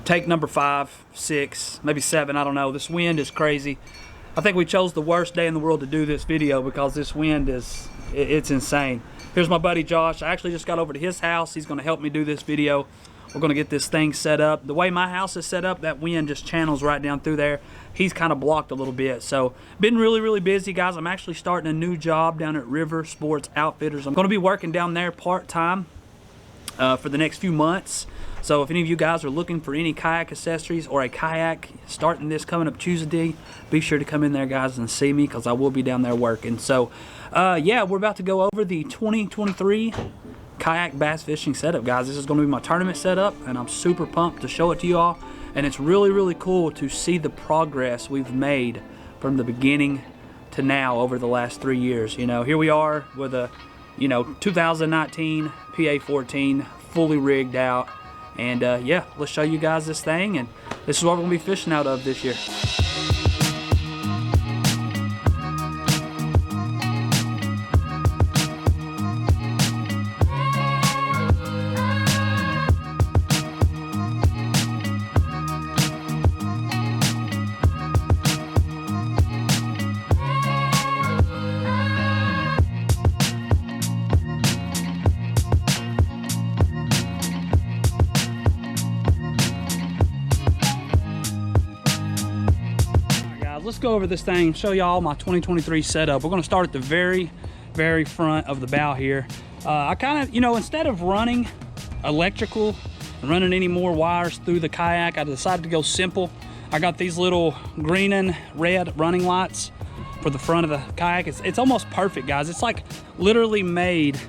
take number 5, 6, maybe 7, I don't know. This wind is crazy. I think we chose the worst day in the world to do this video because this wind is, it's insane. Here's my buddy Josh. I actually just got over to his house. He's gonna help me do this video. We're gonna get this thing set up. The way my house is set up, that wind just channels right down through there. He's kind of blocked a little bit. So, been really busy, guys. I'm actually starting a new job down at River Sports Outfitters. I'm gonna be working down there part-time for the next few months. So if any of you guys are looking for any kayak accessories or a kayak starting this coming up Tuesday, be sure to come in there, guys, and see me because I will be down there working. So yeah, we're about to go over the 2023 kayak bass fishing setup, guys. This is going to be my tournament setup, and I'm super pumped to show it to you all. And it's really cool to see the progress we've made from the beginning to now over the last 3 years. You know, here we are with a 2019 PA14 fully rigged out. And yeah, let's show you guys this thing, and this is what we're gonna be fishing out of this year. Let's go over this thing, show y'all my 2023 setup. We're gonna start at the very front of the bow here. I kind of, instead of running electrical and running any more wires through the kayak, I decided to go simple. I got these little green and red running lights for the front of the kayak. It's almost perfect, guys. It's like literally made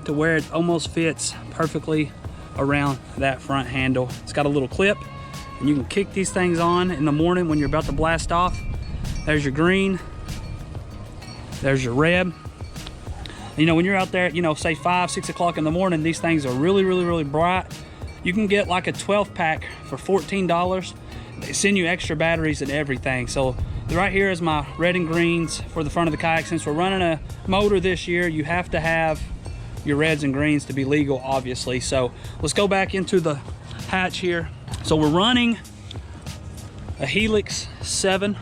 to where it almost fits perfectly around that front handle. It's got a little clip, and you can kick these things on in the morning when you're about to blast off. There's your green, there's your red. When you're out there, say 5, 6 o'clock in the morning, these things are really bright. You can get like a 12 pack for $14. They send you extra batteries and everything. So right here is my red and greens for the front of the kayak. Since we're running a motor this year, you have to have your reds and greens to be legal, obviously. So let's go back into the hatch here. So we're running a HELIX 7.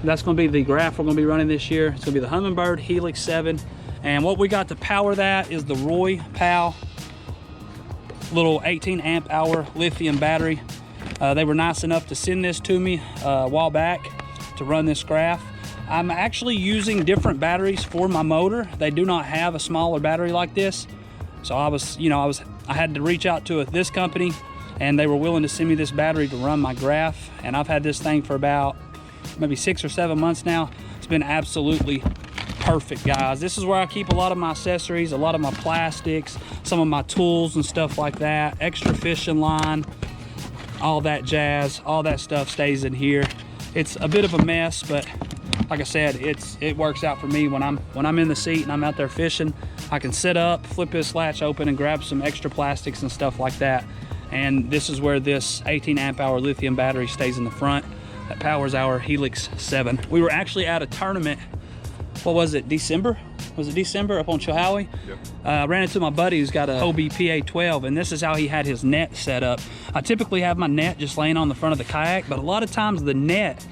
That's going to be the graph we're going to be running this year. It's going to be the HUMMINBIRD HELIX 7. And what we got to power that is the Roy Powell little 18 amp hour lithium battery. They were nice enough to send this to me a while back to run this graph. I'm actually using different batteries for my motor. They do not have a smaller battery like this. So I had to reach out to this company, and they were willing to send me this battery to run my graph. And I've had this thing for about maybe 6 or 7 months now. It's been absolutely perfect, guys. This is where I keep a lot of my accessories, a lot of my plastics, some of my tools and stuff like that, extra fishing line, all that jazz, all that stuff stays in here. It's a bit of a mess, but like I said, it works out for me when I'm in the seat and I'm out there fishing. I can sit up, flip this latch open, and grab some extra plastics and stuff like that. And this is where this 18 amp hour lithium battery stays in the front that powers our HELIX 7. We were actually at a tournament, what was it, December? Was it December up on Chilhowie? Yep. I ran into my buddy who's got a HOBIE PA12, and this is how he had his net set up. I typically have my net just laying on the front of the kayak, but a lot of times the net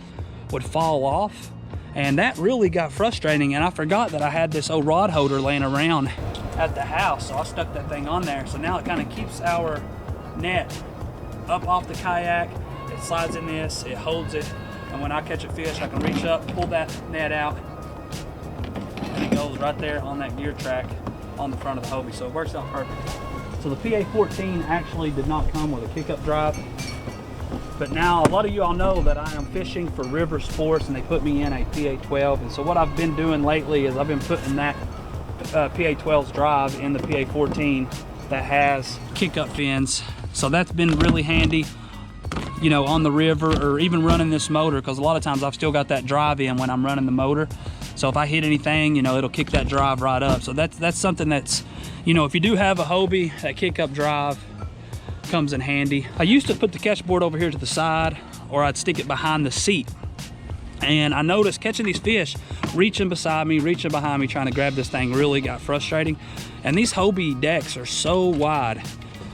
would fall off, and that really got frustrating. And I forgot that I had this old rod holder laying around at the house, so I stuck that thing on there. So now it kind of keeps our net up off the kayak. It slides in this, it holds it, and when I catch a fish, I can reach up, pull that net out, and it goes right there on that gear track on the front of the HOBIE. So it works out perfect. So the PA14 actually did not come with a kick-up drive, but now a lot of you all know that I am fishing for River Sports, and they put me in a PA12. And so what I've been doing lately is I've been putting that PA12's drive in the PA14 that has kick-up fins. So that's been really handy, on the river, or even running this motor, because a lot of times I've still got that drive in when I'm running the motor. So if I hit anything, it'll kick that drive right up. So that's something that's, if you do have a HOBIE, that kick-up drive comes in handy. I used to put the catch board over here to the side, or I'd stick it behind the seat. And I noticed catching these fish, reaching beside me, reaching behind me, trying to grab this thing really got frustrating. And these HOBIE decks are so wide.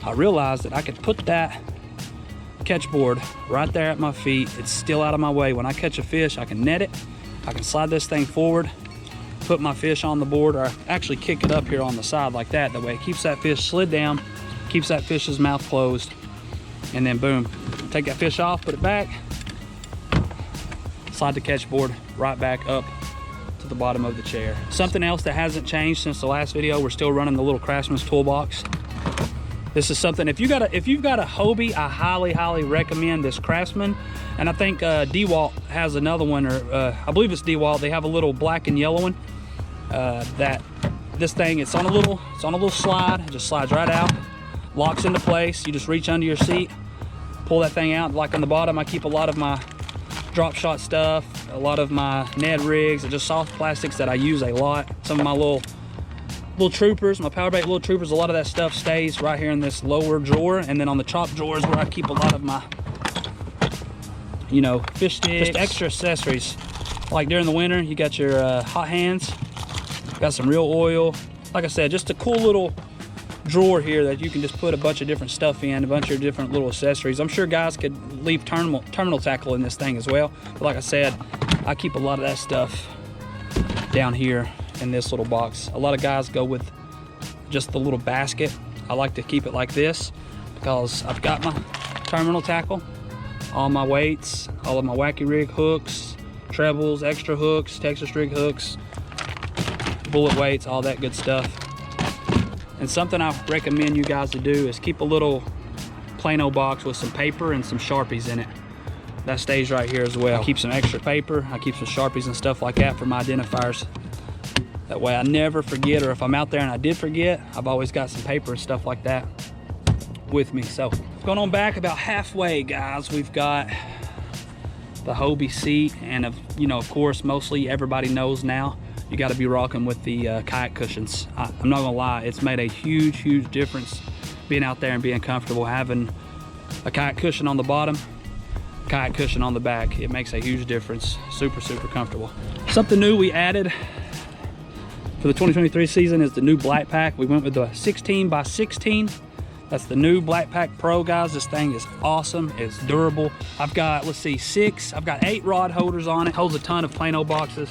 I realized that I could put that catch board right there at my feet. It's still out of my way. When I catch a fish, I can net it. I can slide this thing forward, put my fish on the board, or actually kick it up here on the side like that. That way it keeps that fish slid down, keeps that fish's mouth closed, and then boom, take that fish off, put it back, slide the catch board right back up to the bottom of the chair. Something else that hasn't changed since the last video, we're still running the little Craftsman's toolbox. This is something, if you've got a Hobie, I highly recommend this Craftsman. And I think DeWalt has another one, or I believe it's DeWalt. They have a little black and yellow one. That this thing, it's on a little slide. It just slides right out, locks into place. You just reach under your seat, pull that thing out. Like on the bottom, I keep a lot of my drop shot stuff, a lot of my Ned rigs, and just soft plastics that I use a lot. Some of my little troopers, my power bait little troopers, a lot of that stuff stays right here in this lower drawer. And then on the top drawer is where I keep a lot of my, you know, fish sticks, just extra accessories. Like during the winter, you got your hot hands, got some real oil. Like I said, just a cool little drawer here that you can just put a bunch of different stuff in, a bunch of different little accessories. I'm sure guys could leave terminal tackle in this thing as well. But like I said, I keep a lot of that stuff down here in this little box. A lot of guys go with just the little basket. I like to keep it like this because I've got my terminal tackle, all my weights, all of my wacky rig hooks, trebles, extra hooks, Texas rig hooks, bullet weights, all that good stuff. And something I recommend you guys to do is keep a little Plano box with some paper and some Sharpies in it. That stays right here as well. I keep some extra paper, I keep some Sharpies and stuff like that for my identifiers. That way I never forget, or if I'm out there and I did forget, I've always got some paper and stuff like that with me. So going on back about halfway, guys, we've got the Hobie seat, and you know, of course, mostly everybody knows now, you got to be rocking with the kayak cushions. I'm not gonna lie, it's made a huge difference being out there and being comfortable having a kayak cushion on the bottom, kayak cushion on the back. It makes a huge difference. Super comfortable. Something new we added for the 2023 season is the new Black Pack. We went with the 16x16. That's the new Black Pack Pro, guys. This thing is awesome. It's durable. I've got, let's see, I've got 8 rod holders on it. Holds a ton of Plano boxes,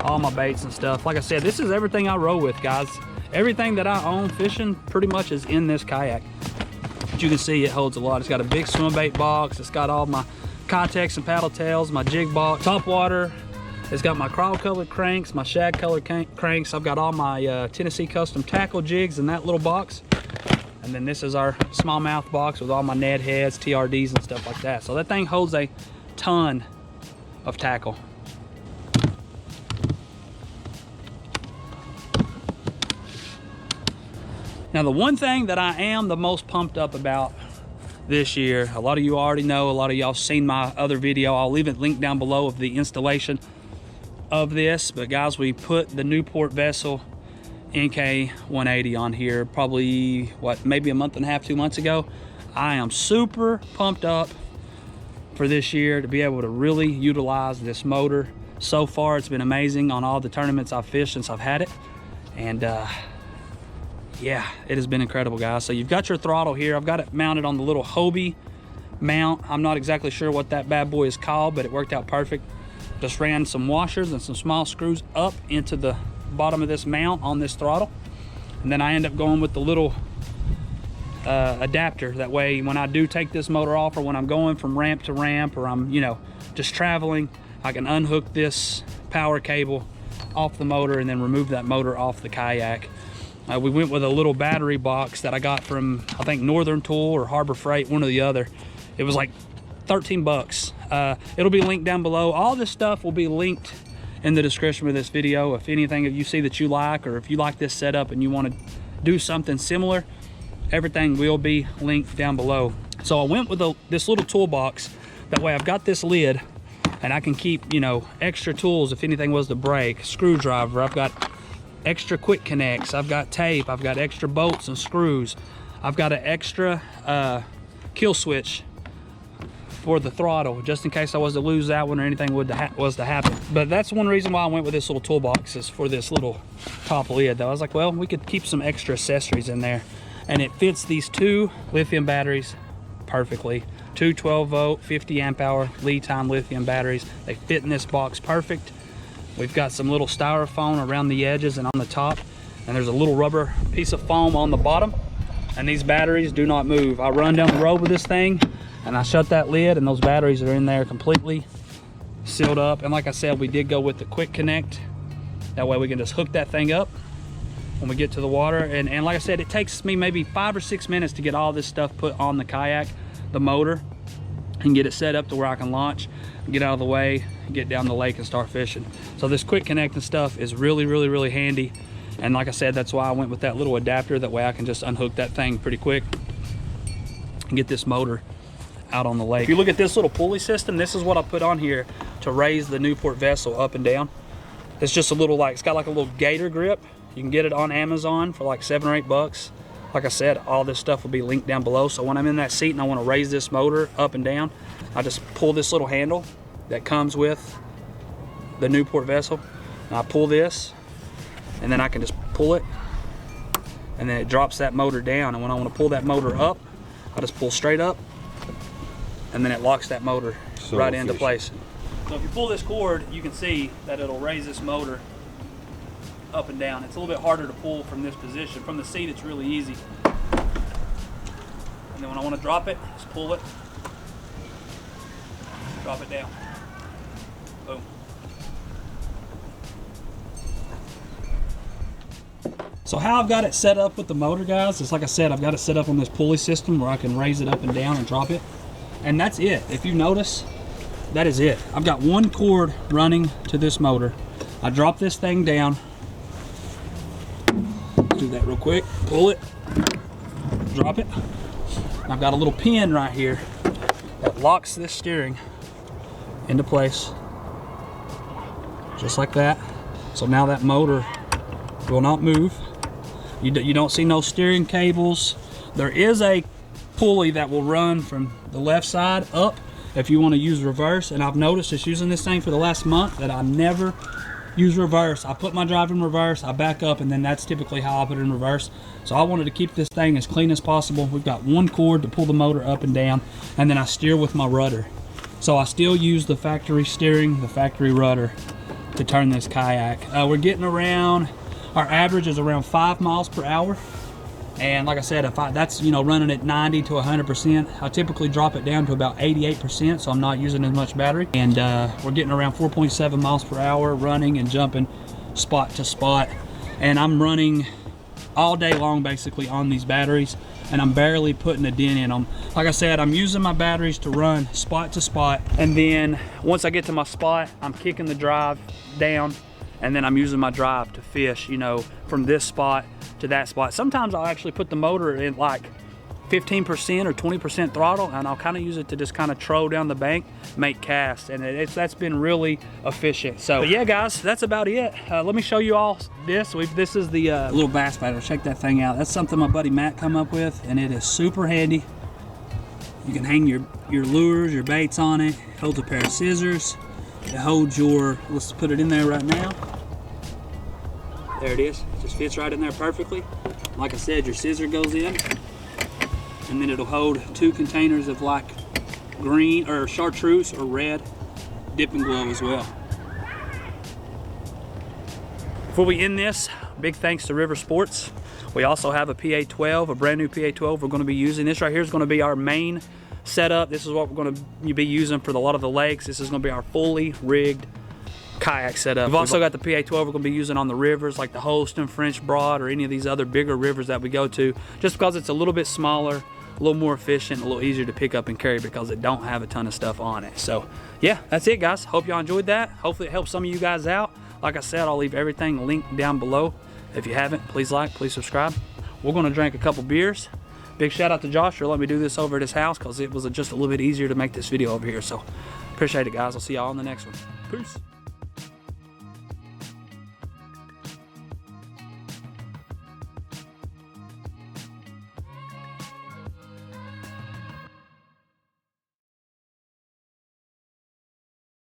all my baits and stuff. Like I said, this is everything I row with, guys. Everything that I own fishing pretty much is in this kayak. But you can see it holds a lot. It's got a big swim bait box. It's got all my Katex and paddle tails, my jig box, top water. It's got my crawl colored cranks, my shag colored cranks. I've got all my Tennessee custom tackle jigs in that little box. And then this is our smallmouth box with all my Ned heads, TRDs and stuff like that. So that thing holds a ton of tackle. Now the one thing that I am the most pumped up about this year, a lot of you already know, a lot of y'all seen my other video. I'll leave it linked down below of the installation of this. But guys, we put the Newport vessel NK 180 on here probably, what, maybe a month and a half, 2 months ago. I am super pumped up for this year to be able to really utilize this motor. So far it's been amazing on all the tournaments I've fished since I've had it. And yeah, it has been incredible, guys. So you've got your throttle here. I've got it mounted on the little Hobie mount. I'm not exactly sure what that bad boy is called, but it worked out perfect. Just ran some washers and some small screws up into the bottom of this mount on this throttle. And then I end up going with the little adapter. That way, when I do take this motor off, or when I'm going from ramp to ramp, or I'm, you know, just traveling, I can unhook this power cable off the motor and then remove that motor off the kayak. We went with a little battery box that I got from, I think, Northern Tool or Harbor Freight, one or the other. It was like 13 bucks. It'll be linked down below. All this stuff will be linked in the description of this video. If anything you see that you like, or if you like this setup and you want to do something similar, everything will be linked down below. So I went with this little toolbox. That way I've got this lid and I can keep, you know, extra tools if anything was to break. Screwdriver, I've got extra quick connects, I've got tape, I've got extra bolts and screws, I've got an extra kill switch for the throttle, just in case I was to lose that one or anything was to happen. But that's one reason why I went with this little toolbox, is for this little top lid. Though I was like, well, we could keep some extra accessories in there. and it fits these 2 lithium batteries perfectly. 2 12-volt, 50 amp hour lead time lithium batteries. They fit in this box perfect. We've got some little styrofoam around the edges and on the top, and there's a little rubber piece of foam on the bottom, and these batteries do not move. I run down the road with this thing and I shut that lid, and those batteries are in there completely sealed up. And like I said, we did go with the quick connect. That way we can just hook that thing up when we get to the water. And like I said, it takes me maybe 5 or 6 minutes to get all this stuff put on the kayak, the motor, and get it set up to where I can launch, get out of the way, get down the lake and start fishing. So this quick connect and stuff is really handy. And like I said, that's why I went with that little adapter. That way I can just unhook that thing pretty quick and get this motor out on the lake. If you look at this little pulley system, this is what I put on here to raise the Newport vessel up and down. It's just a little, like, it's got like a little gator grip. You can get it on Amazon for like 7 or 8 bucks. Like I said, all this stuff will be linked down below. So when I'm in that seat and I want to raise this motor up and down, I just pull this little handle that comes with the Newport vessel, and I pull this, and then I can just pull it, and then it drops that motor down. And when I want to pull that motor up, I just pull straight up, and then it locks that motor right into place. So if you pull this cord, you can see that it'll raise this motor up and down. It's a little bit harder to pull from this position. From the seat, it's really easy. And then when I want to drop it, just pull it, drop it down. Boom. So how I've got it set up with the motor, guys, is like I said, I've got it set up on this pulley system where I can raise it up and down and drop it. And that's it. If you notice, that is it. I've got 1 cord running to this motor. I drop this thing down. Do that real quick. Pull it. Drop it. I've got a little pin right here that locks this steering into place. Just like that. So now that motor will not move. You don't see no steering cables. There is a pulley that will run from the left side up if you want to use reverse, and I've noticed just using this thing for the last month that I never use reverse. I put my drive in reverse, I back up, and then that's typically how I put it in reverse. So I wanted to keep this thing as clean as possible. We've got 1 cord to pull the motor up and down, and then I steer with my rudder. So I still use the factory steering, the factory rudder to turn this kayak. We're getting around, our average is around 5 miles per hour. And like I said, if that's, you know, running at 90 to 100%, I typically drop it down to about 88%, so I'm not using as much battery. And we're getting around 4.7 miles per hour running and jumping spot to spot. And I'm running all day long basically on these batteries, and I'm barely putting a dent in them. Like I said, I'm using my batteries to run spot to spot, and then once I get to my spot, I'm kicking the drive down, and then I'm using my drive to fish, you know, from this spot to that spot. Sometimes I'll actually put the motor in like 15% or 20% throttle, and I'll kind of use it to just kind of troll down the bank, make casts, and that's been really efficient. So but yeah, guys, that's about it. Let me show you all this. This is the little bass battery. Check that thing out. That's something my buddy Matt come up with, and it is super handy. You can hang your lures, your baits on it. It holds a pair of scissors. It holds your, let's put it in there right now. There it is. It just fits right in there perfectly. Like I said, your scissor goes in, and then it'll hold 2 containers of like green or chartreuse or red dipping glue as well. Before we end this, big thanks to River Sports. We also have a PA-12, a brand new PA-12 we're going to be using. This right here is going to be our main setup. This is what we're going to be using for a lot of the lakes. This is going to be our fully rigged kayak setup. We've also got the PA-12 we're going to be using on the rivers like the Holston, French Broad, or any of these other bigger rivers that we go to, just because it's a little bit smaller, a little more efficient, a little easier to pick up and carry because it don't have a ton of stuff on it. So yeah, that's it, guys. Hope y'all enjoyed that. Hopefully it helps some of you guys out. Like I said, I'll leave everything linked down below. If you haven't, please like, please subscribe. We're going to drink a couple beers. Big shout out to Josh for letting me do this over at his house, because it was just a little bit easier to make this video over here. So appreciate it, guys. I'll see y'all on the next one. Peace.